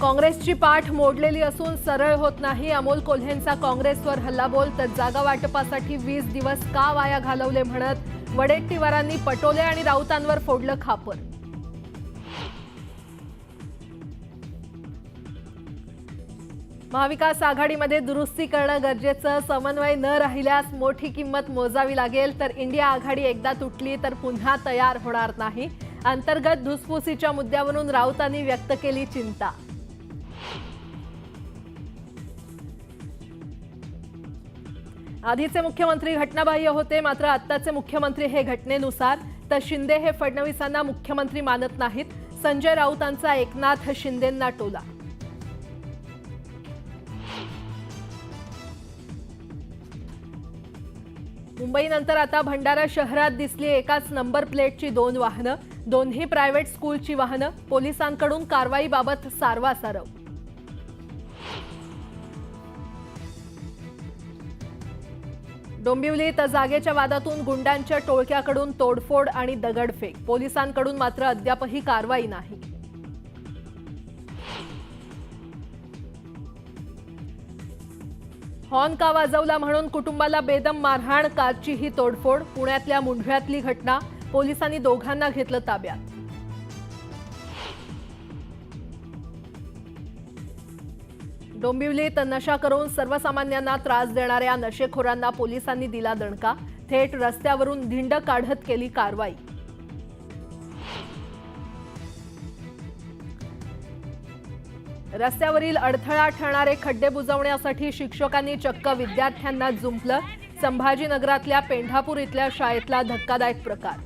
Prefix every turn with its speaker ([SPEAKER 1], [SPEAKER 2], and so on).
[SPEAKER 1] काँग्रेसची पाठ मोडलेली असून सरळ होत नाही। अमोल कोल्हेंचा काँग्रेसवर हल्लाबोल। तर जागा वाटपासाठी 20 दिवस का वाया घालवले म्हणत वडेट्टीवारांनी पटोले आणि राऊतांवर फोडलं खापर। महाविकास आघाडीमध्ये दुरुस्ती करणं गरजेचं। समन्वय न राहिल्यास मोठी किंमत मोजावी लागेल। तर इंडिया आघाडी एकदा तुटली तर पुन्हा तयार होणार नाही। अंतर्गत धुसफुसीच्या मुद्द्यावरून राऊतांनी व्यक्त केली चिंता। आधीचे मुख्यमंत्री घटनाबाह्य होते, मात्र आत्ताचे मुख्यमंत्री हे घटनेनुसार। तर शिंदे हे फडणवीसांना मुख्यमंत्री मानत नाहीत। संजय राऊतांचा एकनाथ शिंदेंना टोला। मुंबईनंतर आता भंडारा शहरात दिसली एकाच नंबर प्लेटची 2 वाहनं। दोन्ही प्रायव्हेट स्कूलची वाहनं। पोलिसांकडून कारवाईबाबत सारवासारव। डोंबिवलीत जागेच्या वादातून गुंडांच्या टोळक्याकडून तोडफोड आणि दगडफेक। पोलिसांकडून मात्र अद्यापही कारवाई नाही। हॉर्न का वाजवला म्हणून कुटुंबाला बेदम मारहाण, कारचीही तोडफोड। पुण्यातल्या मुंढव्यातली घटना। पोलिसांनी दोघांना घेतलं ताब्यात। डोंबिवलीत नशा करून सर्वसामान्यांना त्रास देणाऱ्या नशेखोरांना पोलिसांनी दिला दणका। थेट रस्त्यावरून धिंड काढत केली कारवाई। रस्त्यावरील अडथळा ठरणारे खड्डे बुजवण्यासाठी शिक्षकांनी चक्क विद्यार्थ्यांना जुंपलं। संभाजीनगरातल्या पेंढापूर इथल्या शाळेतला धक्कादायक प्रकार।